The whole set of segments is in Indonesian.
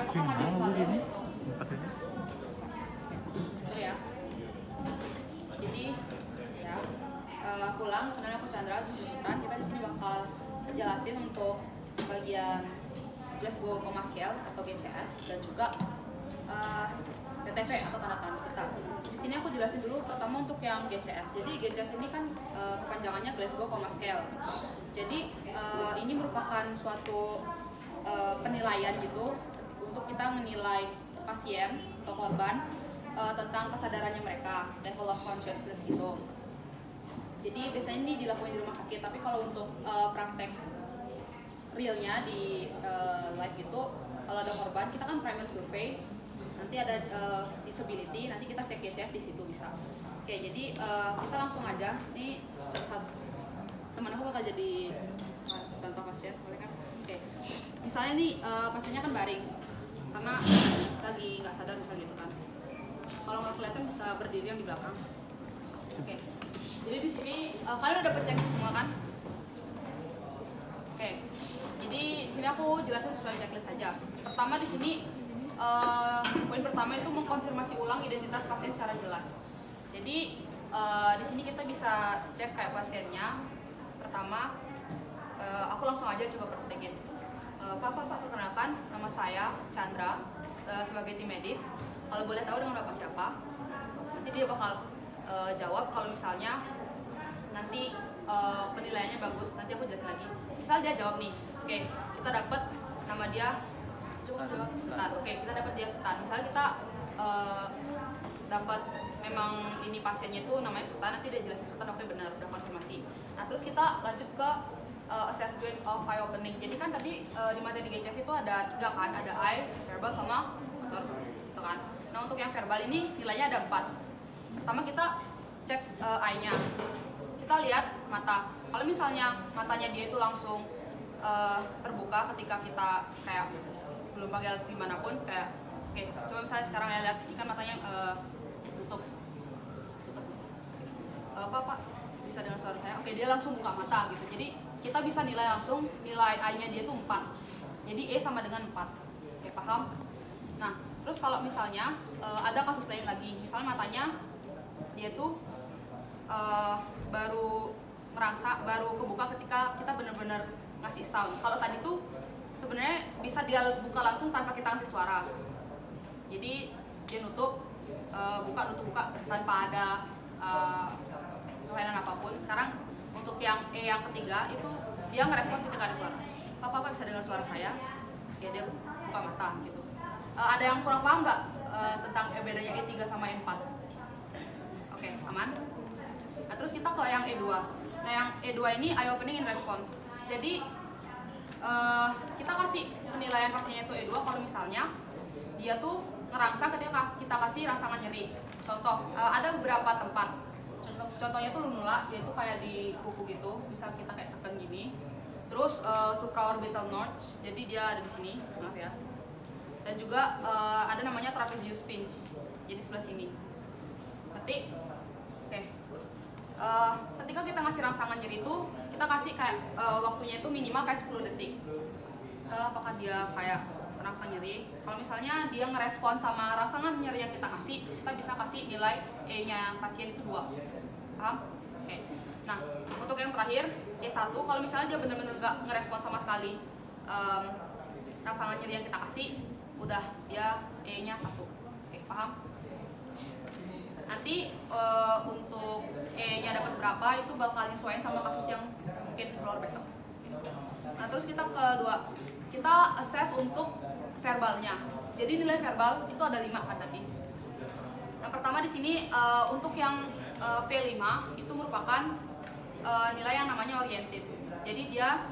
Pusing mau gini. Empat ini. Ya. Jadi ya pulang, kenalin aku Chandra, Sultan. Kita di sini bakal jelasin untuk bagian Glasgow Coma Scale atau GCS dan juga TTV atau tanda tangan kita. Di sini aku jelasin dulu pertama untuk yang GCS. Jadi GCS ini kan kepanjangannya Glasgow Coma Scale. Jadi ini merupakan suatu penilaian gitu untuk kita menilai pasien atau korban tentang kesadarannya mereka, level of consciousness gitu. Jadi biasanya ini dilakukan di rumah sakit, tapi kalau untuk praktek realnya di live itu, kalau ada korban kita kan primary survey, nanti ada disability, nanti kita cek GCS di situ bisa. Oke, jadi kita langsung aja. Ini teman aku bakal jadi contoh pasien, boleh kan? Oke, misalnya nih pasiennya kan baring karena lagi nggak sadar misalnya gitu kan. Kalau nggak kelihatan bisa berdiri yang di belakang. Oke, jadi di sini kalian udah cek semua kan? Oke, jadi di sini aku jelasin sesuai checklist saja. Pertama di sini poin pertama itu mengkonfirmasi ulang identitas pasien secara jelas. Jadi di sini kita bisa cek kayak pasiennya. Pertama, aku langsung aja coba praktekin. Pak, perkenalkan, nama saya Chandra sebagai tim medis. Kalau boleh tahu dengan Bapak siapa? Nanti dia bakal jawab. Kalau misalnya nanti penilaiannya bagus, nanti aku jelasin lagi. Misal dia jawab nih, oke, kita dapat nama dia, coba jawab Sultan. Oke, kita dapat dia Sultan. Misalnya kita dapat memang ini pasiennya itu namanya Sultan, nanti dia jelasin Sultan, oke benar, udah konfirmasi. Nah terus kita lanjut ke assess grades of eye opening. Jadi kan tadi di materi GCS itu ada 3 kan, ada eye, verbal sama motor, gitu kan. Nah untuk yang verbal ini nilainya ada 4. Pertama kita cek eye-nya, kita lihat mata. Kalau misalnya matanya dia itu langsung terbuka ketika kita kayak belum pakai alat dimanapun, kayak oke, coba misalnya sekarang ya lihat, ikan matanya tutup. Pak, bisa dengar suara saya? Oke, dia langsung buka mata gitu. Jadi kita bisa nilai langsung, nilai I-nya dia itu 4. Jadi E sama dengan 4. Oke, paham? Nah, terus kalau misalnya ada kasus lain lagi, misalnya matanya dia tuh baru merangsang, baru kebuka ketika kita benar-benar ngasih sound. Kalau tadi tuh sebenarnya bisa dia buka langsung tanpa kita ngasih suara. Jadi dia nutup, buka tanpa ada kelainan apapun. Sekarang untuk yang E yang ketiga itu dia ngerespon ketika ada suara. Pak bisa dengar suara saya? Ya dia buka mata gitu. Ada yang kurang paham nggak tentang bedanya E3 sama E4? Oke, aman. Nah, terus kita ke yang E2. Nah, yang E2 ini eye opening in response. Jadi kita kasih penilaian pasiennya itu E2 kalau misalnya dia tuh ngerangsang ketika kita kasih rangsangan nyeri. Contoh, ada beberapa tempat. Contohnya tuh lunula, yaitu kayak di kuku gitu, bisa kita kayak tekan gini. Terus supraorbital notch, jadi dia ada di sini, maaf ya. Dan juga ada namanya trapezius pinch, jadi sebelah sini. Ketik, oke. Ketika kita ngasih rangsangan nyeri itu, kita kasih kayak waktunya itu minimal kayak 10 detik. Misalnya apakah dia kayak rangsangan nyeri. Kalau misalnya dia ngerespon sama rangsangan nyeri yang kita kasih, kita bisa kasih nilai E-nya pasien itu 2. Paham? Oke. Nah, untuk yang terakhir, E1, kalau misalnya dia benar-benar gak ngerespon sama sekali rangsangan nyeri yang kita kasih, udah dia E-nya 1. Oke, paham? Nanti untuk E-nya dapat berapa itu bakal nyesuaiin sama kasus yang mungkin keluar besok. Nah, terus kita kedua, kita assess untuk verbalnya. Jadi nilai verbal itu ada 5 kan tadi. Yang pertama di sini untuk yang V5 itu merupakan nilai yang namanya oriented. Jadi dia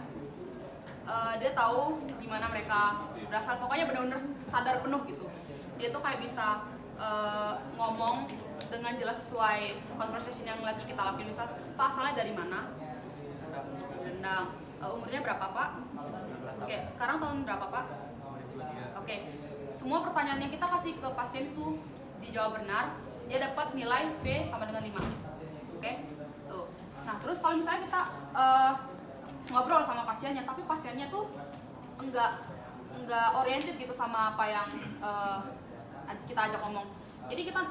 tahu di mana mereka berasal. Pokoknya benar-benar sadar penuh gitu. Dia tuh kayak bisa ngomong dengan jelas sesuai conversation yang lagi kita lakuin. Misal, Pak asalnya dari mana? Rendang. Umurnya berapa Pak? Oke, sekarang tahun berapa Pak? Oke, semua pertanyaan yang kita kasih ke pasien itu dijawab benar, dia dapat nilai V sama dengan 5. Oke, tuh. Nah, terus kalau misalnya kita ngobrol sama pasiennya, tapi pasiennya tuh enggak nggak oriented gitu sama apa yang kita ajak ngomong. Jadi kita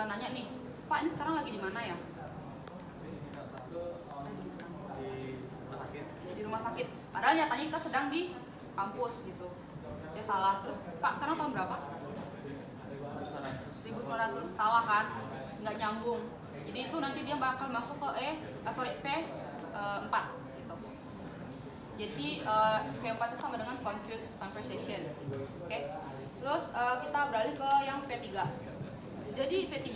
nanya nih, Pak ini sekarang lagi di mana ya? Ya, di rumah sakit. Padahal nyatanya kita sedang di kampus gitu. Ya salah. Terus Pak sekarang tahun berapa? 1900. Salah kan? Nggak nyambung. Jadi itu nanti dia bakal masuk ke V4 gitu. Jadi V4 itu sama dengan confused conversation. Oke. Terus kita beralih ke yang V3. Jadi V3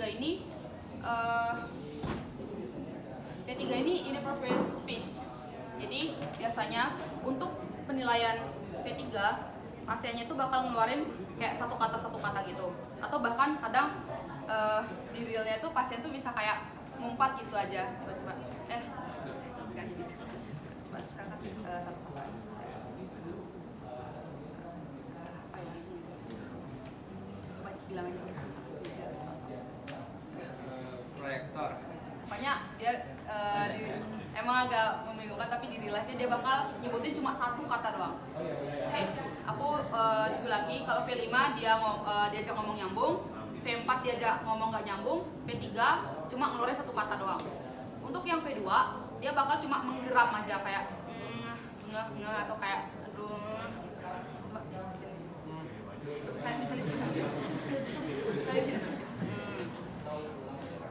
ini inappropriate speech. Jadi biasanya untuk penilaian V3 pasiennya itu bakal ngeluarin kayak satu kata gitu, atau bahkan kadang di realnya itu pasien tuh bisa kayak ngumpat gitu aja, coba enggak jadi, coba saya kasih satu kata apa ya, coba bilang aja sih proyektor. Pokoknya dia emang agak membingungkan, tapi di real life-nya dia bakal nyebutin cuma satu kata doang. Oke, aku review lagi. Kalau V5 diajak ngomong nyambung, V4 diajak ngomong nggak nyambung, V3 cuma ngeluarin satu kata doang. Untuk yang V2 dia bakal cuma menggeram aja kayak nge atau kayak aduh. Coba sini. Saya bisa di sini. Saya di sini.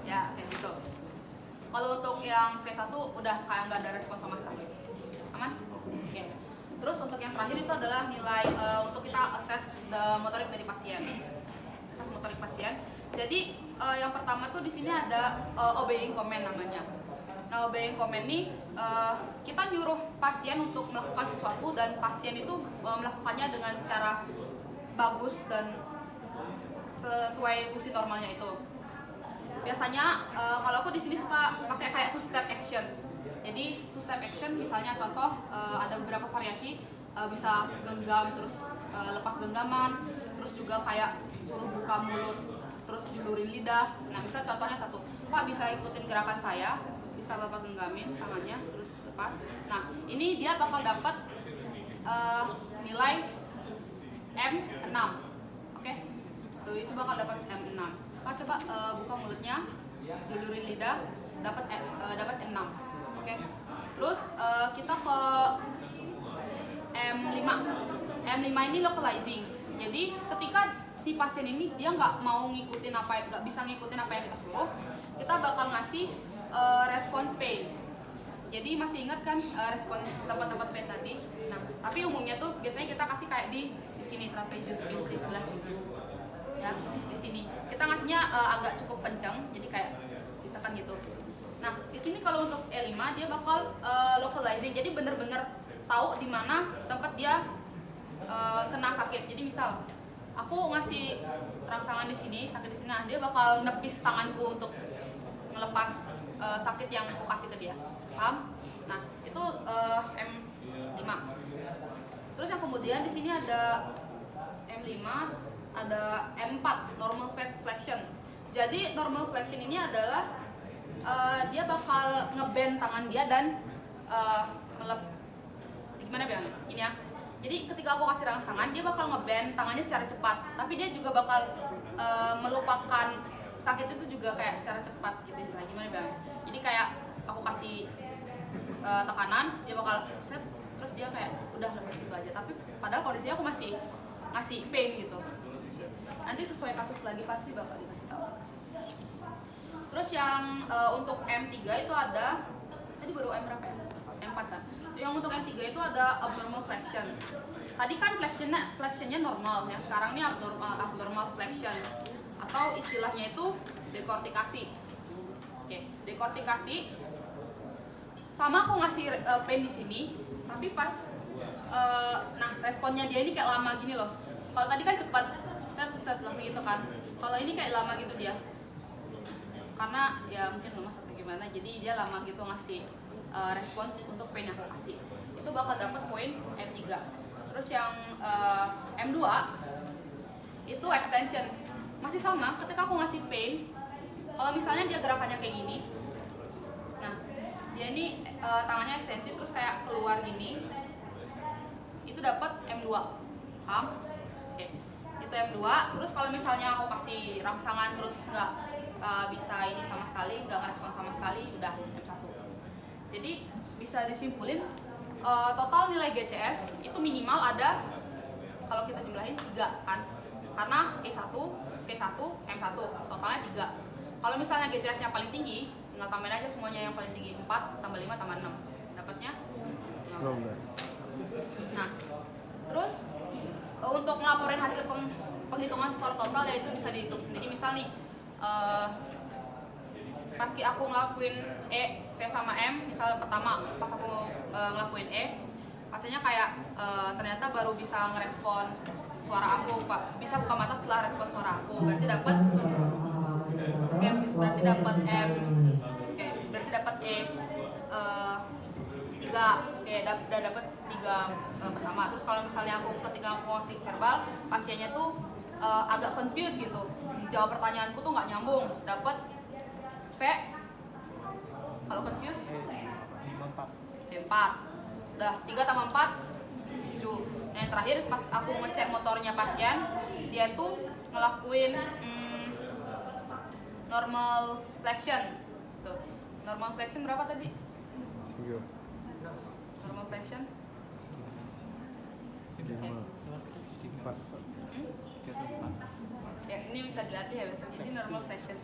Ya kayak gitu. Kalau untuk yang V1 udah kayak nggak ada respon sama sekali. Aman? Oke. Terus untuk yang terakhir itu adalah nilai untuk kita assess the motorik dari pasien. Assess motorik pasien. Jadi yang pertama tuh di sini ada obeying command namanya. Nah, obeying command nih kita nyuruh pasien untuk melakukan sesuatu dan pasien itu melakukannya dengan secara bagus dan sesuai fungsi normalnya itu. Biasanya kalau aku di sini suka pakai kayak two step action. Jadi two step action misalnya contoh ada beberapa variasi, bisa genggam terus lepas genggaman, terus juga kayak suruh buka mulut terus julurin lidah. Nah misal contohnya satu, Pak bisa ikutin gerakan saya, bisa Bapak genggamin tangannya terus lepas. Nah ini dia bakal dapat nilai M6. Oke, tuh itu bakal dapat M6. Pak coba buka mulutnya, julurin lidah, dapat M6. Oke. Terus kita ke M5. M5 ini localizing. Jadi ketika si pasien ini dia nggak bisa ngikutin apa yang kita suruh, kita bakal ngasih respons pain. Jadi masih ingat kan respons tempat-tempat pain tadi? Nah, tapi umumnya tuh biasanya kita kasih kayak di sini trapezius pinch di sebelah sini. Ya, di sini kita ngasihnya agak cukup kencang, jadi kayak ditekan gitu. Nah, di sini kalau untuk E5 dia bakal localizing, jadi bener-bener tahu di mana tempat dia kena sakit. Jadi misal aku ngasih rangsangan di sini, sakit di sini, nah dia bakal nepis tanganku untuk ngelepas sakit yang aku kasih ke dia. Paham? Nah, itu M5. Terus yang kemudian di sini ada M5, ada M4, normal flexion. Jadi normal flexion ini adalah dia bakal ngebend tangan dia dan gimana bilang? Ini ya. Jadi ketika aku kasih rangsangan, dia bakal ngebend tangannya secara cepat. Tapi dia juga bakal melupakan sakit itu juga kayak secara cepat gitu istilahnya. Gimana bilang? Jadi kayak aku kasih tekanan, dia bakal set, terus dia kayak udah lepas gitu aja. Tapi padahal kondisinya aku masih ngasih pain gitu. Nanti sesuai kasus lagi pasti bakal dikasih tahu. Terus yang untuk M3 itu ada, tadi baru M berapa ya? M4 kan? Yang untuk M3 itu ada abnormal flexion. Tadi kan flexionnya normal, yang sekarang ini abnormal flexion. Atau istilahnya itu dekortikasi. Oke, dekortikasi. Sama aku ngasih pain di sini, tapi pas nah responnya dia ini kayak lama gini loh. Kalau tadi kan cepat, set langsung gitu kan. Kalau ini kayak lama gitu dia. Karena ya mungkin lemas atau gimana, jadi dia lama gitu ngasih respons untuk pain yang aku kasih. Itu bakal dapat poin M3. Terus yang M2 itu extension. Masih sama, ketika aku ngasih pain, kalau misalnya dia gerakannya kayak gini, nah dia ini tangannya ekstensi terus kayak keluar gini, itu dapat M2. Paham? Oke. Itu M2. Terus kalau misalnya aku kasih rangsangan terus nggak bisa ini sama sekali, nggak ngerespon sama sekali, udah M1. Jadi bisa disimpulin total nilai GCS itu minimal ada, kalau kita jumlahin 3 kan, karena E1, P1, M1 totalnya 3. Kalau misalnya GCS-nya paling tinggi, tinggal tambahin aja semuanya yang paling tinggi, 4 tambah 5 tambah 6, dapatnya 15. Nah, terus untuk ngelaporin hasil penghitungan skor total, yaitu bisa dihitung sendiri. Misal nih pas aku ngelakuin E, V sama M, misal pertama pas aku ngelakuin E, pastinya kayak ternyata baru bisa ngerespon suara aku, Pak. Bisa buka mata setelah respon suara aku. Berarti dapat M, berarti dapat M. Oke, berarti dapat E 3. Oke, udah dapat 3 pertama. Terus kalau misalnya aku ketika aku ngasih verbal, pasiennya tuh agak confused gitu. Jawab pertanyaanku tuh nggak nyambung. Dapat V. Kalau confused 4. Udah 3 tambah 4 7. Nah, yang terakhir pas aku ngecek motornya pasien, dia tuh ngelakuin normal flexion. Tuh. Normal flexion berapa tadi? 3. Normal flexion 4. Ya, ini bisa dilatih ya besok. Jadi normal flexion.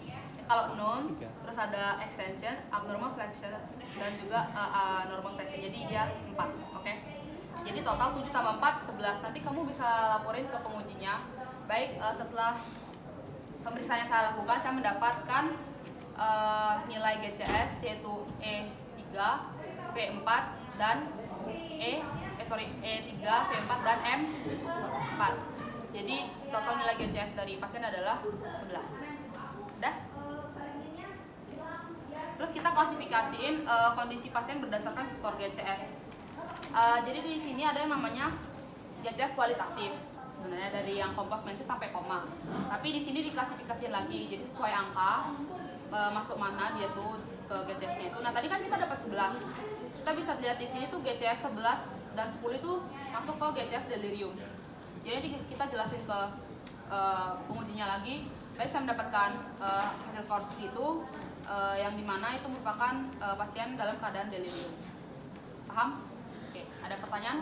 Kalau non, terus ada extension, abnormal flexion, dan juga normal flexion. Jadi dia 4, oke? Jadi total 7 tambah 4, 11. Nanti kamu bisa laporin ke pengujinya. Baik, setelah pemeriksaan yang saya lakukan, saya mendapatkan nilai GCS yaitu E3, V4, dan E3, V4, dan M4. Jadi total nilai GCS dari pasien adalah 11. Udah? Terus kita klasifikasiin kondisi pasien berdasarkan skor GCS. Jadi di sini ada yang namanya GCS kualitatif. Sebenarnya dari yang kompos mentis sampai koma. Tapi di sini diklasifikasiin lagi. Jadi sesuai angka masuk mana dia tuh ke GCS-nya itu. Nah, tadi kan kita dapat 11. Kita bisa lihat di sini tuh GCS 11 dan 10 itu masuk ke GCS delirium. Jadi kita jelasin ke pengujinya lagi. Baik, saya mendapatkan hasil skor seperti itu, yang dimana itu merupakan pasien dalam keadaan delirium. Paham? Oke, ada pertanyaan?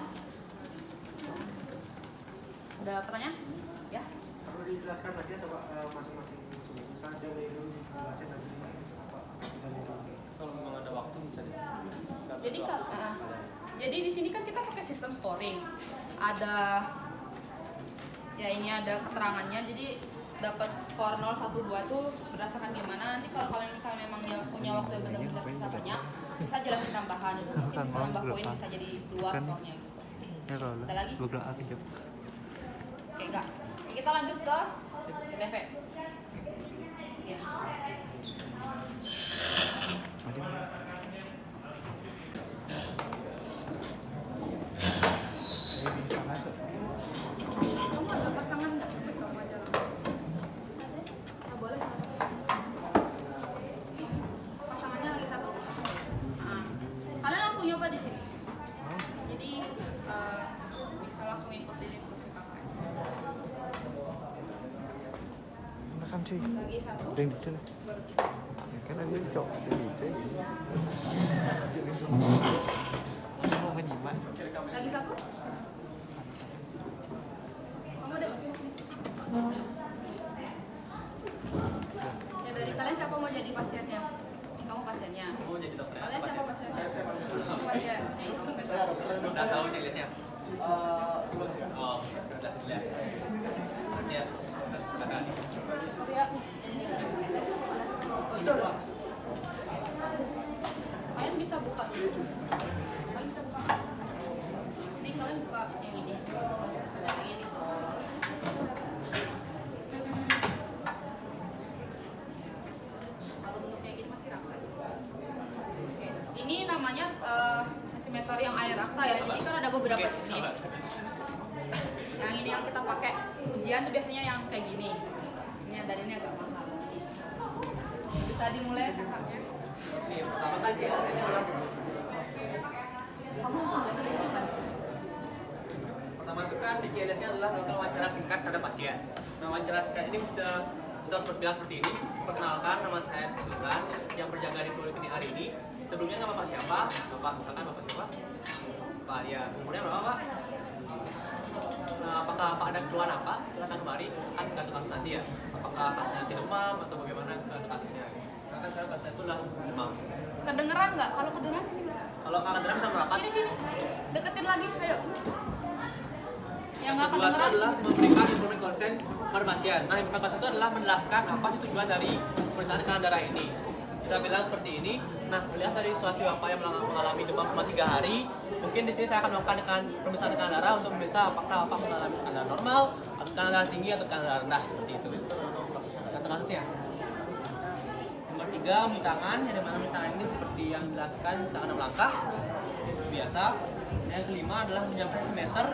Ada pertanyaan? Ya? Perlu dijelaskan lagi atau masing-masing misalnya delirium dijelasin lagi apa delirium? Kalau memang ada waktu bisa Jadi di sini kan kita pakai sistem scoring. Ada ya, ini ada keterangannya. Jadi dapat skor 0, 1, 2 tuh berdasarkan gimana. Nanti kalau kalian misalnya memang punya waktu yang benar-benar sisa banyak, bisa jelasin tambahan gitu. Mungkin bisa nambah poin, bisa jadi 2 skornya gitu. Ada lagi? Oke, enggak. Kita lanjut ke TV. Ya. Kamu ada pasangan nggak? Kamu aja lah. Nggak boleh satu. Pasangannya lagi satu. Nah, kalian langsung nyoba di sini. Jadi bisa langsung ikutin instruksi kakak. Makan cuy. Lagi satu. Ring di sana. Baru 3. Kan ada cok sini. Mau menyimak. Lagi satu. Kamu ada sini. Ya, dari kalian siapa mau jadi pasiennya? Kamu pasiennya. Mau jadi dokter. Kalian siapa pasiennya? Kamu pasien. Nih, kamu pegang. Udah tahu checklistnya? Oh, udah lihat. Ya, silakan. Surya. Oh, ini. Kalian bisa buka dulu. Kalian bisa buka. Ini kalian buka yang ini. Baca yang ini. Kalau bentuknya gini masih raksa. Oke. Ini namanya tensimeter yang air raksa ya. Jadi kan ada beberapa jenis. Yang ini yang kita pakai ujian tuh biasanya yang kayak gini. Ini dan ini agak mahal. Bisa dimulai kakaknya. Pertama kan jelasnya Kamu mau belajar ini kan? Pertama itu kan di CLS-nya adalah melakukan wawancara singkat pada pasien. Nah, wawancara singkat ini bisa seperti ini. Perkenalkan, nama saya Tuhan yang berjaga di poliklinik hari ini. Sebelumnya nama Bapak siapa? Bapak misalkan Bapak siapa? Pak ya, umurnya berapa Pak? Nah, apakah Pak ada keluhan apa? Silakan kemari, kan tergantung kasus nanti ya. Apakah kasusnya nanti demam atau bagaimana tergantung kasusnya. Misalkan sekarang kasusnya itu lah demam. Kedengeran nggak? Kalau kedengeran sini. Kalau nggak kedengeran bisa merapat. Sini. Deketin lagi, ayo. Yang nggak Kedua itu kedengeran. adalah memberikan informasi konsen pada pasien. Nah, informasi konsen itu adalah menjelaskan apa sih tujuan dari pemeriksaan tekanan darah ini. Bisa bilang seperti ini. Nah, melihat dari situasi bapak yang mengalami demam selama 3 hari, mungkin di sini saya akan melakukan pemeriksaan tekanan darah untuk memeriksa apakah bapak mengalami tekanan darah normal, atau tekanan darah tinggi atau tekanan darah rendah seperti itu. Contoh kasusnya. Nomor 3, mencuci tangan. Yang dimana mencuci tangan ini seperti yang dijelaskan tangan 6 langkah. Ini seperti biasa. Yang kelima adalah menyiapkan sentimeter,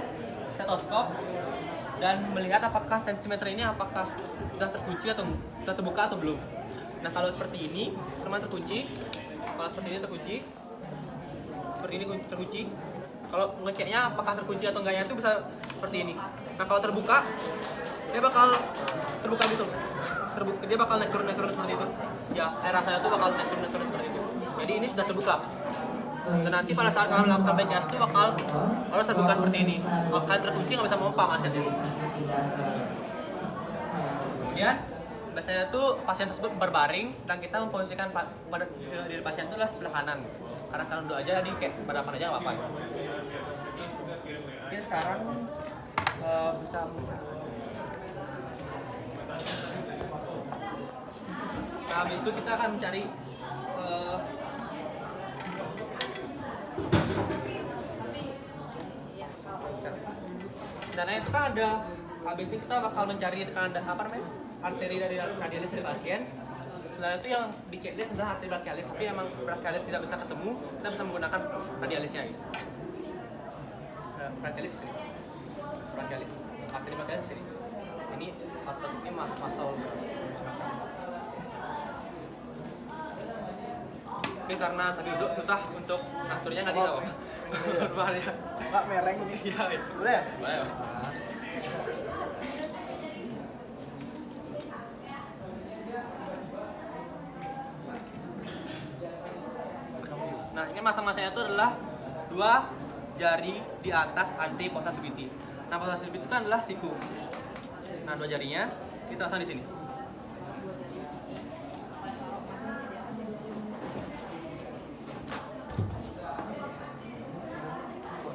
stetoskop, dan melihat apakah sentimeter ini apakah sudah terkunci atau sudah terbuka atau belum. Nah, kalau seperti ini teman terkunci, kalau seperti ini terkunci, seperti ini terkunci. Kalau ngeceknya apakah terkunci atau enggaknya itu bisa seperti ini. Nah, kalau terbuka, dia bakal terbuka gitu. Dia bakal naik turun seperti itu. Ya, air rasanya itu bakal naik turun seperti itu. Jadi ini sudah terbuka. Dan nanti pada saat kalian melakukan PCS itu bakal harus terbuka seperti ini. Kalau kalian terkunci nggak bisa memompa asetnya. Kemudian biasanya tuh pasien tersebut berbaring dan kita memposisikan pada diri pasien itu adalah sebelah kanan. Karena sekarang duduk aja, jadi kayak berhadapan aja nggak apa-apa. Mungkin sekarang bisa nah, habis itu kita akan mencari karena itu kan ada, habis ini kita bakal mencari tekanan apa namanya, arteri dari radialis dari pasien. Setelah itu yang di checklist adalah arteri brachialis, tapi emang brachialis tidak bisa ketemu, kita bisa menggunakan radialisnya. Brachialis sini, brachialis, arteri brachialis sini. Ini otot ini muscle. Mungkin karena tadi duduk susah untuk aturnya nggak tahu. Berbahaya. Pak mereng ini. Iya. Boleh ya? Boleh. Nah, ini masa-masanya itu adalah 2 jari di atas anti postativity. Nah, postativity itu kan adalah siku. Nah, 2 jarinya kita pasang di sini.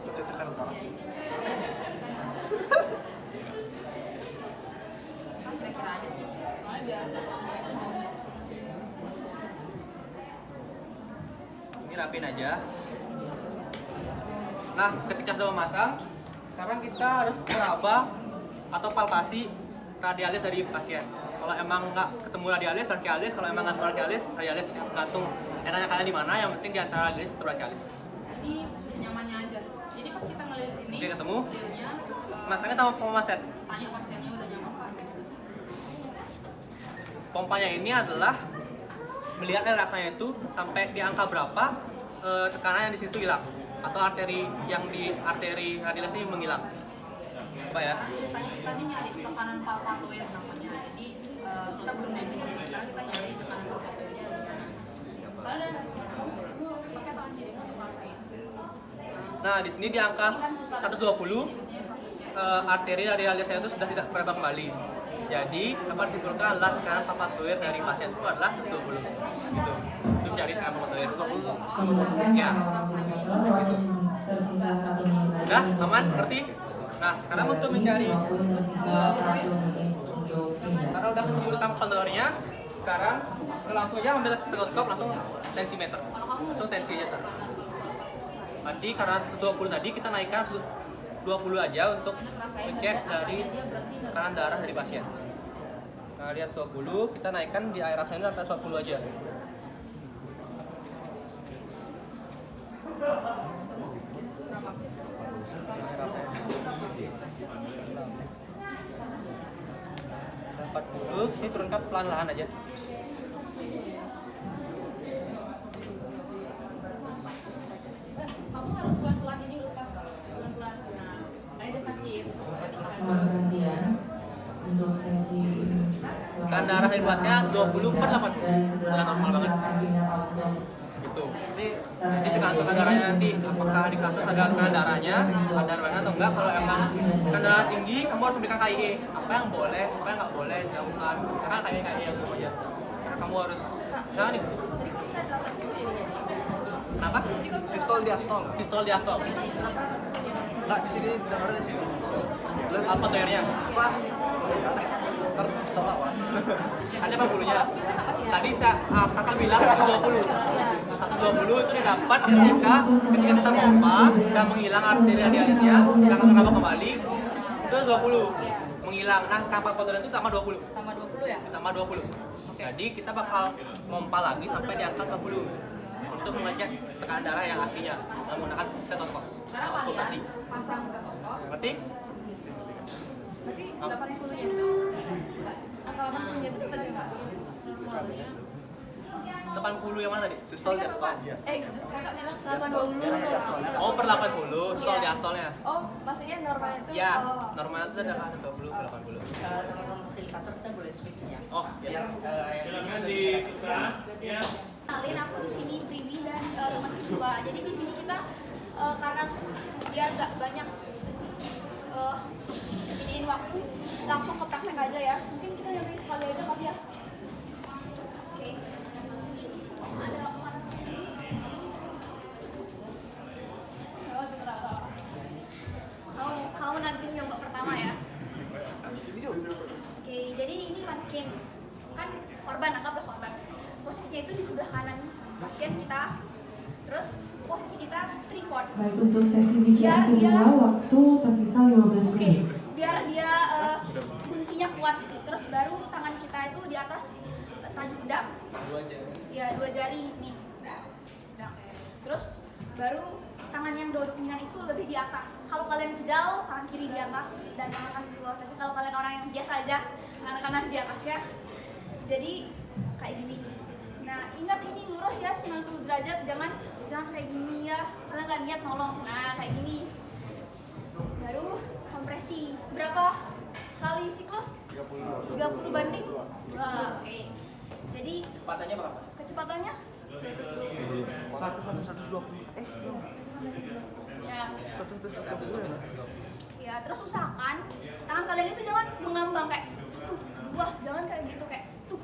Cuci tekan utara. Kira-kira aja sih. Soalnya biar Ini rapin aja. Nah, ketika sudah memasang, sekarang kita harus meraba atau palpasi radialis dari pasien. Kalau emang nggak ketemu radialis, brachialis. Kalau emang nggak radialis, radialis. Gantung enaknya kalian di mana. Yang penting di antara radialis atau brachialis. ini nyamannya aja. Jadi pas kita ngeliat ini, Oke, ketemu. realnya, Masangnya sama pompa set. tanya pasiennya udah nyaman Pak. Pompanya ini adalah melihat relaksanya itu sampai di angka berapa tekanan yang di situ hilang atau arteri yang di arteri radialis ini menghilang. Coba ya. Tadi nyari tekanan palpatoid namanya. Jadi kita belum nyari sekarang kita nyari tekanan palpatoidnya. Kalau ada pakai tangan jadi untuk ngapain? Nah, di sini di angka 120 arteri radialisnya itu sudah tidak berubah kembali. Jadi, dapat disimpulkan adalah tekanan palpatoid dari pasien itu adalah 120. Gitu. Itu mencari tekanan palpatoid 120. Ya. Tersisa 1 menit lagi. Udah, aman, ngerti? Nah, sekarang untuk mencari 1 menit untuk pindah. karena udah ketemu di tampang kontornya, sekarang langsung aja ambil stetoskop, langsung tensimeter, langsung tensi aja sekarang. Nanti karena 120 tadi kita naikkan 20 aja untuk ngecek dari tekanan darah dari pasien. Nah, lihat 20, kita naikkan di air rasanya sampai 120 aja. Dapat duduk, ini turunkan pelan-pelan aja. Kamu harus pelan-pelan ini lepas pelan-pelan. Nah, ada sakit. darah dari pasien 20/80, sudah normal banget. Gitu. Ini tergantung darahnya nanti, apakah di kasus ada tekanan darahnya atau enggak. Kalau emang tekanan darah tinggi, kamu harus memberikan KIE. Apa yang boleh, apa yang nggak boleh dilakukan. Misalkan KIE yang aja. Misalkan kamu harus, nah nih. Tadi kok bisa 80 ya? Kenapa? Sistol diastol. Sistol diastol. Enggak di sini dengarnya di sini. Apa toyernya? Apa? Ntar sistol apa? Ada 80-nya. Tadi kakak bilang 120. 120 itu didapat ketika kita pompa dan menghilang arteri radialisnya, dan kenapa kembali itu 20 menghilang. Nah, tanpa kotoran itu tambah 20. Tambah 20 ya? Tambah 20. Jadi kita bakal pompa lagi sampai di angka 40 untuk mengecek tekanan darah yang aslinya menggunakan stetoskop. Sekarang kalian pasang stetoskop. Ngerti? Berarti 80-nya. Angka 80-nya itu berapa? 80 yang mana tadi? Sistol diastol. Kakak bilang 80. Oh, per 80, sistol diastolnya. Oh, maksudnya normalnya itu? Ya, Oh. normalnya itu ada 120 ke 80. Teman-teman fasilitator kita boleh switch ya. Oh, ya. Kenalin, aku di sini Priwi dan teman Siswa. Jadi di sini kita karena biar nggak banyak iniin waktu, langsung ke praktek aja ya. Mungkin kita lebih sekali aja kali ya. Oke. Di sini ada kamu nanti nyoba pertama ya. Oke, jadi ini mannequin kan korban, anggaplah korban. Posisinya itu di sebelah kanan pasien kita. Terus posisi kita tripod. Baik, untuk sesi BCS kedua waktu tersisa 15 Oke, menit. biar dia kuncinya kuat gitu. Terus baru tangan kita itu di atas tajuk pedang. Ya, 2 jari nih. Pedang. Terus baru tangan yang dominan itu lebih di atas. Kalau kalian kidal, tangan kiri di atas dan tangan kanan di bawah. Tapi kalau kalian orang yang biasa aja, tangan kanan di atas ya. Jadi kayak gini. Nah, ingat ini lurus ya 90 derajat, jangan kayak gini ya, karena nggak niat nolong. Nah, kayak gini. Baru kompresi. Berapa kali siklus? 30 banding 2. Oke. Jadi Kecepatannya berapa? kecepatannya ya. Ya, terus usahakan tangan kalian itu jangan mengambang kayak 1, 2, jangan kayak gitu kayak tuh.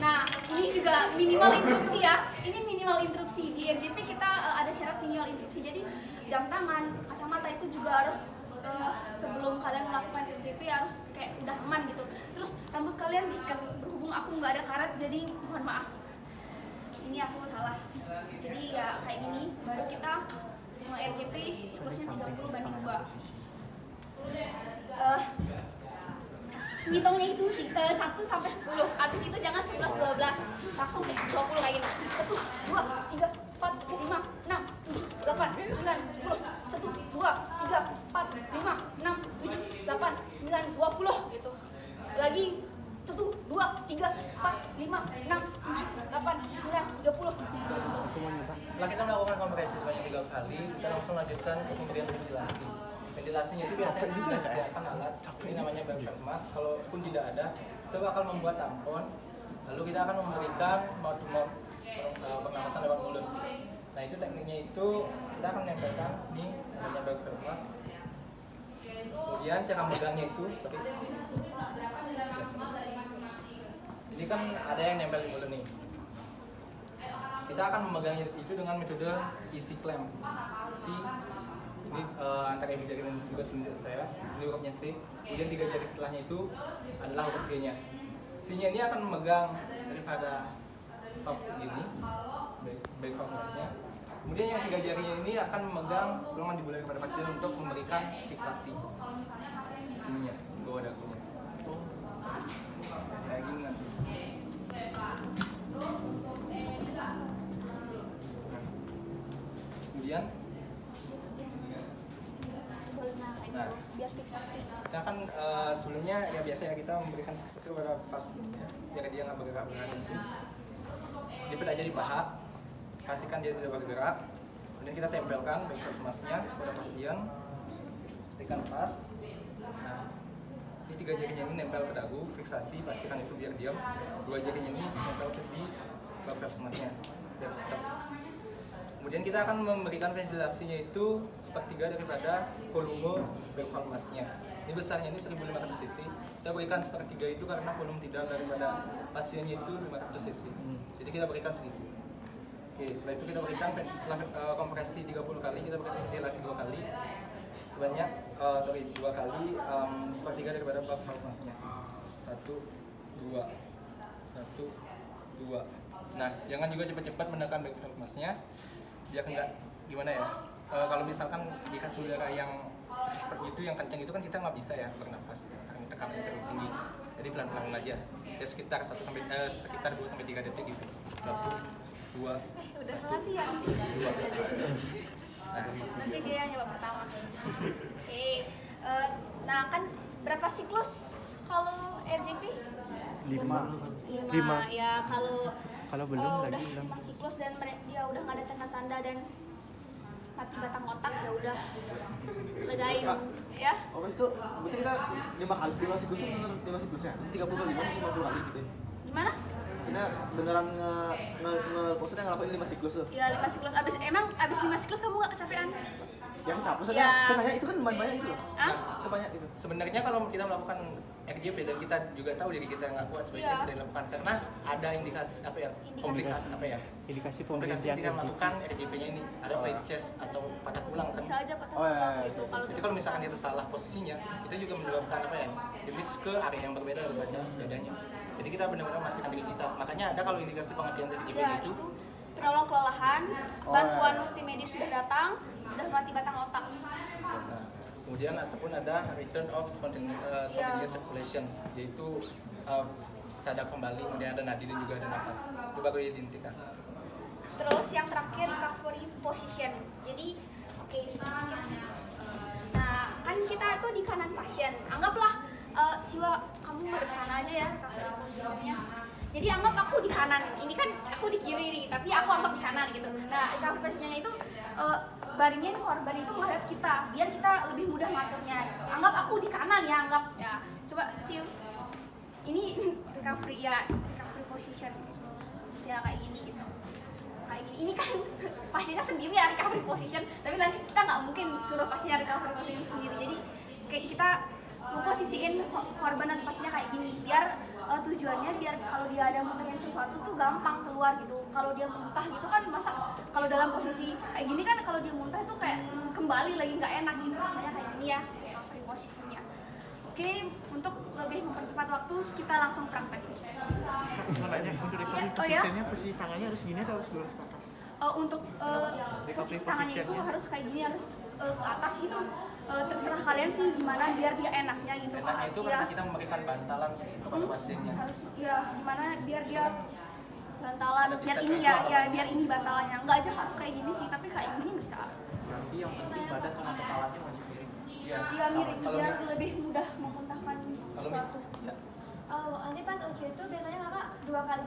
Nah, ini juga minimal interupsi ya. Ini minimal interupsi. Di RJP kita ada syarat minimal interupsi. Jadi jam tangan, kacamata itu juga harus sebelum kalian melakukan RJP harus kayak udah aman gitu. Terus rambut kalian diikat. Berhubung aku nggak ada karet, jadi mohon maaf. Ini aku salah. Jadi ya kayak gini. Baru kita RJP siklusnya 30 banding 2. Ngitungnya itu 1 sampai 10. Habis itu jangan 11 12. Langsung kayak 20 kayak gini. 1 2 3 4 5 6 7 8 9 10. 1 2 3 4 5 6 7 8 9 20 gitu. Lagi 1 2 3 4 5 6 7 8 9 30 gitu. Setelah kita melakukan kompresi sebanyak 3 kali, kita langsung lanjutkan ke pemberian ventilasi. Ventilasinya itu biasanya kita siapkan alat, ini namanya bag-emas. Kalaupun tidak ada, itu akan membuat tampon. Lalu kita akan memberikan mouth-to-mouth pernapasan lewat mulut. Nah, itu tekniknya itu kita akan menempelkan ini namanya bag-emas. Kemudian cara megangnya itu seperti ini kan ada yang nempel di mulut nih. Kita akan memegangnya itu dengan metode easy clamp. Ini antara epidermis dan juga tunjuk saya. Ini hurufnya C. Kemudian 3 jari setelahnya itu adalah huruf G-nya. C-nya ini akan memegang daripada top ini, back top-nya. Kemudian yang 3 jarinya ini akan memegang tulang mandibular kepada pasien untuk memberikan fiksasi di sininya, bawah dagunya. Kayak gini nanti. Kemudian nah, biar fiksasi. kita kan sebelumnya ya biasa ya kita memberikan fiksasi kepada pasien ya, biar dia nggak bergerak-gerak gitu. Jepit aja di paha, pastikan dia tidak bergerak. Kemudian kita tempelkan bag emasnya kepada pasien, pastikan pas. Nah, ini 3 jarinya ini nempel ke dagu, fiksasi, pastikan itu biar diam. 2 jarinya ini nempel ke di bab masnya. Kemudian kita akan memberikan ventilasinya itu sepertiga daripada volume bab masnya. Ini besarnya ini 1500 cc. Kita berikan sepertiga itu karena volume tidak daripada pasiennya itu 500 cc. Jadi kita berikan segitu. Oke, setelah itu kita berikan setelah kompresi 30 kali, kita berikan ventilasi 2 kali. Sebanyak 2 kali sepertiga daripada bab masnya. 1, 2, 1, 2. Nah, jangan juga cepat-cepat menekan bab masnya. Biar enggak gimana ya, kalau misalkan dikasih udara yang seperti itu, yang kencang itu kan kita nggak bisa ya bernafas karena tekanan terlalu tinggi. Jadi pelan-pelan aja, ya sekitar 2 sampai 3 detik gitu. 1, 2, Udah latihan. 2. Nah, Nanti dia yang nyoba pertama. Oke. Nah kan berapa siklus kalau RJP? 5. Ya kalau belum udah lagi belum. 5 siklus dan dia udah nggak ada tanda-tanda dan mati batang otak, ya udah ledain ya. Oh, habis itu berarti kita 5 siklus itu bener 5 siklusnya. Terus 30 kali, 50 kali gitu ya. Gimana? Maksudnya beneran maksudnya ngelakuin 5 siklus tuh. Ya 5 siklus. Abis 5 siklus kamu nggak kecapean? Yang capek Ya. saya nanya itu kan lumayan banyak gitu loh. Ah? Itu banyak gitu. sebenarnya kalau kita melakukan RJP dan kita juga tahu diri kita nggak kuat, sebaiknya Iya. tidak dilakukan karena ada indikasi komplikasi Indikasi komplikasi pemberian ketika melakukan RJP-nya ini ada flight chest atau patah tulang kan. Bisa aja patah Oh, iya, tulang iya, gitu iya. kalau Jadi kalau misalkan kita salah posisinya, kita juga menyebabkan damage ke area yang berbeda daripada dadanya. Jadi kita benar-benar memastikan diri kita. Makanya ada kalau indikasi pengertian dari RJP ya itu, itu penolong kelelahan, Oh, bantuan iya. multimedis sudah datang, udah mati batang otak. nah, kemudian ataupun ada return of spontaneous circulation, yaitu sadar kembali, kemudian ada nadi dan juga ada nafas. Itu baru dihentikan. Terus yang terakhir recovery position. Jadi oke, nah kan kita tuh di kanan pasien. Anggaplah Siwa kamu madep sana aja ya recovery positionnya. Jadi anggap aku di kanan. Ini kan aku di kiri nih, tapi aku anggap di kanan gitu. Nah recovery positionnya itu baringin korban itu menghadap kita, biar kita lebih mudah ngaturnya gitu. Anggap aku di kanan ya, anggap ya. Coba Siw. Ini recovery position. Ya kayak gini gitu. Kayak gini. Ini kan pasiennya sendiri ya recovery position, tapi nanti kita nggak mungkin suruh pasiennya recovery position sendiri. Jadi kayak kita memposisiin korban dan pasiennya kayak gini, biar tujuannya biar kalau dia ada muntahin sesuatu tuh gampang keluar gitu. Kalau dia muntah gitu kan, masa kalau dalam posisi kayak gini kan, kalau dia muntah itu kayak kembali lagi nggak enak gitu. Makanya kayak gini ya recovery posisinya. Oke, untuk lebih mempercepat waktu kita langsung praktek. Makanya untuk recovery Oh, ya? posisinya posisi tangannya harus gini atau harus lurus ke atas? Untuk posisi tangannya itu harus kayak gini, harus ke atas gitu. Terserah kalian sih gimana biar dia enaknya gitu. Enaknya itu karena kita memberikan bantalan kepada pasiennya. Harus ya gimana biar dia bantalan, Ada biar bisa ini kayak ya biar ini bantalannya. Enggak aja harus kayak gini sih, tapi kayak gini bisa. Berarti yang penting badan sama kepalanya masih miring. Iya. Dia mirip Kalau biar mis- lebih mudah memuntahkan kalau sesuatu. ya. Oh, nanti pas OSCE itu biasanya kakak 5 kali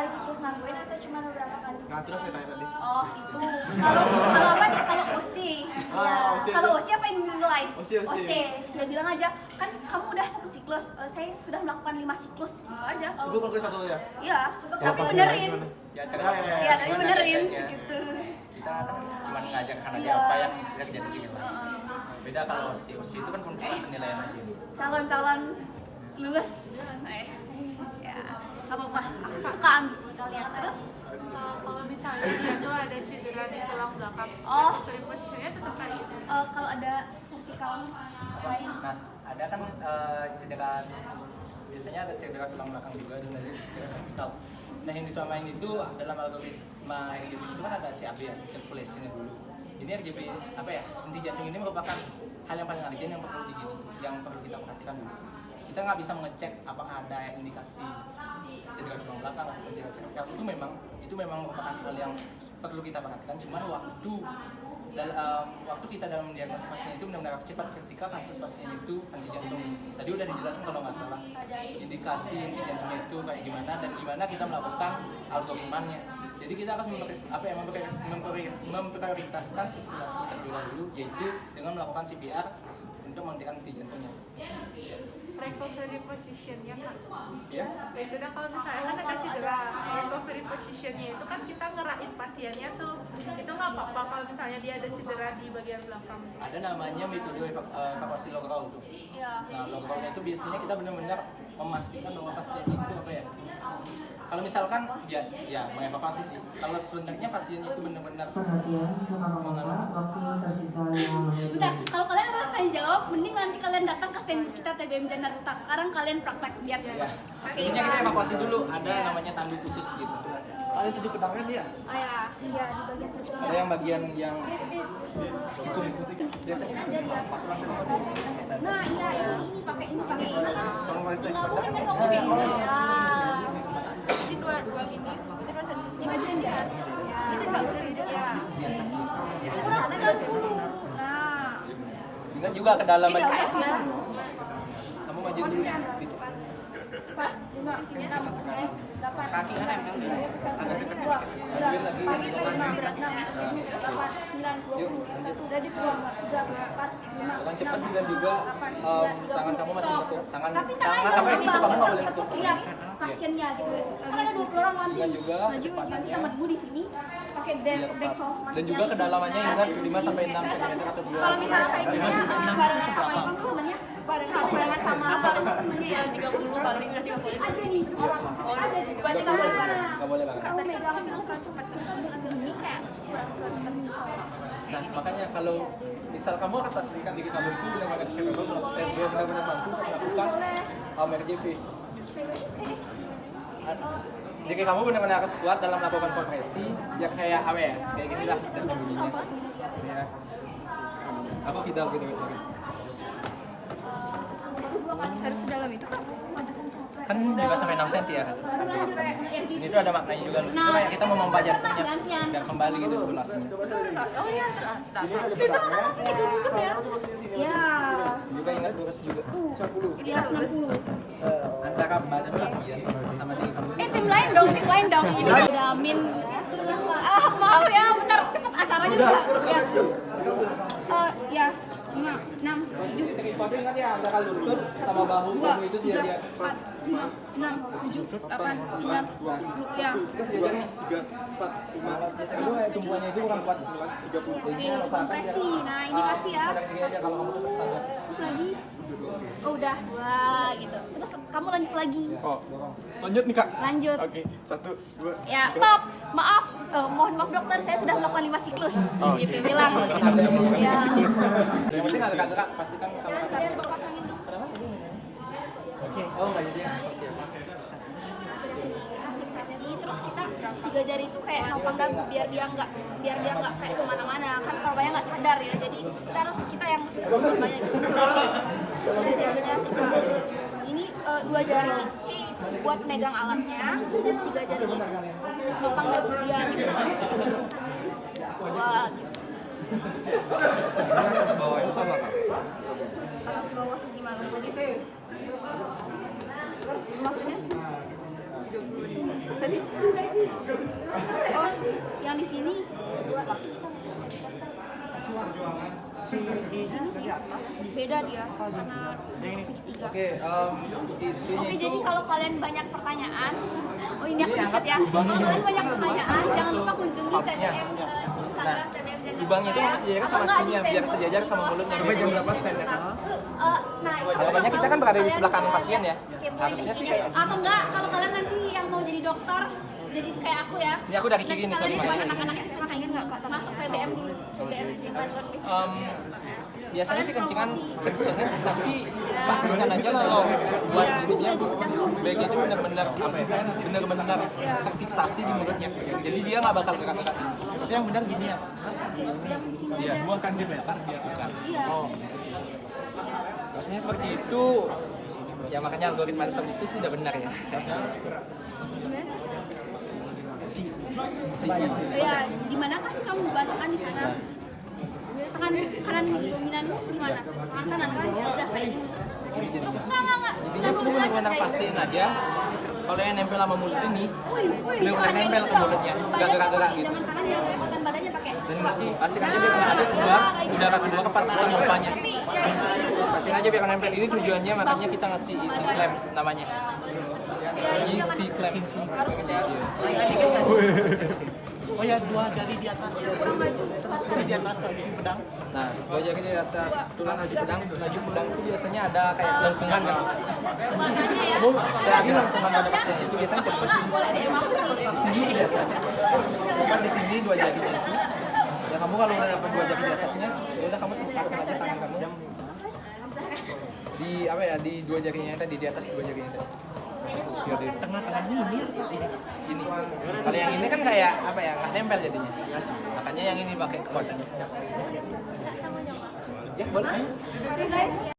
siklus ngelakuin atau cuma beberapa kali siklus? Nah, terus saya tanya tadi. Oh itu kalau apa nih, kalau OSCE OSCE. kalau OSCE apa yang dinilai? OSCE. Dia bilang aja kan kamu udah 1 siklus, saya sudah melakukan 5 siklus gitu aja. Sebelum kalau satu ya. Iya, Kalau tapi pas benerin. Ya, Iya, tapi cuman benerin adanya gitu. kita kan cuma mengajarkan aja Iya. apa yang kita kerjain di kita. Beda kalau OSCE itu kan penilaian aja. Calon-calon lulus, nice. Ya, apa-apa. Aku suka ambisi kalian. Terus Kalau misalnya dia tuh ada cedera di tulang belakang, Oh. recovery positionnya tetap kayak gitu. kalau ada cervical spine, Nah, ada kan cedera, biasanya ada cedera tulang belakang juga dan ada cedera cervical. Nah, yang ditamain itu dalam algoritma RJP itu kan ada CAB ya, circulation dulu. Ini RJP apa ya? Inti jantung ini merupakan hal yang paling urgent yang perlu kita perhatikan dulu. Kita nggak bisa mengecek apakah ada indikasi cedera tulang belakang atau cedera cervical. Itu memang merupakan hal yang perlu kita perhatikan. Cuman waktu kita dalam mendiagnosis pasien itu benar-benar cepat ketika kasus pasiennya itu henti jantung. Tadi udah dijelaskan kalau nggak salah indikasi henti jantungnya itu kayak gimana dan gimana kita melakukan algoritmanya. Jadi kita harus memprioritaskan sirkulasi terlebih dahulu, yaitu dengan melakukan CPR untuk menghentikan henti jantungnya. recovery positionnya kan. Ya. Itu dah kalau misalnya kan ada cedera, recovery positionnya itu kan kita ngerahin pasiennya tuh. Itu nggak apa-apa kalau misalnya dia ada cedera di bagian belakang. Ada namanya metode evakuasi log roll tuh. Nah, log rollnya itu biasanya kita benar-benar memastikan bahwa pasien itu apa ya? Kalau misalkan biasa, ya mengevakuasi sih. Kalau sebenarnya pasien itu benar-benar Perhatian untuk kakak-kakak, waktu tersisa 5 menit. Bentar, kalau kalian ada tanya jawab, mending nanti kalian datang ke stand kita TBM Jakarta. Sekarang kalian praktek biar cepat. ya. Intinya kita evakuasi dulu. Ada namanya tandu khusus gitu. Kalian 7 pedangnya dia. Oh ya, iya di bagian tujuh. Ada yang bagian yang cukup biasanya di sini. Nah, iya ini pakai ini pakai ini. Kalau mau itu Ngomongin kan ngomongin. Ya. Jadi dua gini. Jadi dua senti. Ini kan sini kan. Ini dua ya. di atas nih. Kurang ada 10. Nah. Bisa juga ke dalam Ini aja. ya. Kamu maju dulu gitu. 4, 5, 6, 8, Kaki kan nempel. 2, 3, 4, 5, 6, 7, 8, 9, 20, 21, udah di 2, 3, 4, 5, Bukan cepat sih dan juga tangan kamu masih nekuk. Tangan tapi apa sih itu kamu nggak boleh nekuk. Ingat pasiennya gitu. Kan ada 20 orang nanti. Dan juga Maju nanti temanmu di sini pakai biar back pas. soft. Dan juga kedalamannya ingat 5 sampai 6 cm atau 2. Kalau misalnya kayak gini barengan sama Ivan tuh namanya harus barengan sama ya 30 paling udah 30 aja nih orang aja berarti nggak boleh bareng. Nggak boleh bareng. Kamu megang bilang kurang cepat ini kayak kurang cepat. Nah, makanya kalau misal kamu harus pastikan diri kamu itu benar-benar capable melakukan benar-benar mampu melakukan RJP. Diri kamu benar-benar harus kuat dalam melakukan kompresi, ya kayak apa ya? Kayak gini lah setiap bunyinya. Ya. Aku Fidal gitu, sorry. Harus sedalam itu kan Kan 5 sampai 6 cm ya kan? Ini tuh ada maknanya juga. Itu kayak kita mau membaca punya dan kembali gitu sirkulasinya. oh iya bisa makan sini bungkus ya ya Juga ingat lurus juga. tuh di atas 60 Antara badan pasien sama diri kamu. tim lain dong ini udah amin mau ya bentar cepet acaranya juga ya 5, 6, 7 Tapi ingat ya antara lutut sama bahu 2, kamu itu 3, sejajar. 4, 5, 6, 7, 8, 9, 10 ya Kita sejajar nih. 3, 4, 5. Sejajar itu kayak tumpuannya itu kurang kuat. 30. Jadi usahakan kompresi nah ini kasih ya sadar diri aja kalau kamu tuh sadar. terus lagi oh udah 2 gitu terus kamu lanjut lagi Oh, lanjut nih kak. lanjut Oke, 1, 2. ya stop maaf mohon maaf dokter saya sudah melakukan 5 siklus gitu bilang ya Yang penting agak gerak pastikan kamu akan. kalian mau pasangin dulu Kenapa? Oh, enggak jadi ya. Oke. kita fiksasi terus kita 3 jari itu kayak nopang dagu biar dia nggak kayak kemana-mana kan korbannya nggak sadar ya jadi kita yang fiksasi korbannya gitu. 3 jarinya kita ini 2 jari C itu buat megang alatnya terus 3 jari itu nopang dagu dia gitu wah Bawahnya sama kak. atas bawah gimana maksudnya tadi oh yang di sini di sini sih beda dia karena segitiga. Oke, di sini Oke, itu jadi kalau kalian banyak pertanyaan, oh ini aku di-shoot ya. Kalau kalian banyak pertanyaan, jangan lupa kunjungi TBM Instagram TBM Jakarta. lubangnya itu harus sejajar sama sininya biar sejajar sama mulutnya. Biar berapa stand-nya? Nah, Harapannya kita kan berada di sebelah kanan pasien ya. Harusnya sih kayak atau enggak kalau kalian nanti yang mau jadi dokter jadi kayak aku ya. Ini aku dari kiri nih, sorry, Kalian Mbak. anak-anak SMA kayaknya enggak masuk TBM dulu. TBM Jakarta. biasanya sih kencengin sih, tapi pastikan aja kalau buat dirinya baiknya itu benar-benar apa ya, benar-benar terfiksasi di mulutnya, jadi dia nggak bakal gerak-gerak. Tapi yang benar gini ya. Yang di sini Iya, aja. Buangkan dia belakang biar bukan. Iya. Biasanya seperti itu. Ya makanya algoritma seperti itu sih udah benar ya. Ya, di mana sih kamu dibantukan di sana? Tangan kanan dominanmu di mana? Tangan kanan kan ya udah kayak gini. Terus enggak. Intinya benar-benar pastiin aja kalau yang nempel sama mulut ini benar-benar jangan nempel ke mulutnya, nggak gerak-gerak gitu. Jangan tangan yang makan badannya pakai. Dan pastikan aja biar nggak ada udara kedua ke pas kita mumpanya. Tapi ya, Pastiin aja biar nempel. Ini tujuannya makanya kita ngasih isi klem namanya. Isi klem. Oh ya, 2 jari di atas. kurang maju Di atas lagi pedang. Nah, 2 jari di atas tulang laju pedang itu biasanya ada kayak lengkungan kan. warnanya ya. Kamu cari lengkungan pada pasien itu biasanya cepet sih. Boleh DM aku sih. Di sini sih biasanya. Bukan di sini 2 jari itu. Ya kamu kalau udah dapat 2 jari di atasnya, ya udah kamu tempatkan aja tangan kamu di apa ya, di 2 jarinya tadi, di atas 2 jarinya tadi. Proses spiodis. Tengah-tengahnya ini. Ini. Kalau yang ini kan kayak apa ya, nggak nempel jadinya. Makanya yang ini pakai kode. Ya boleh. Oke guys.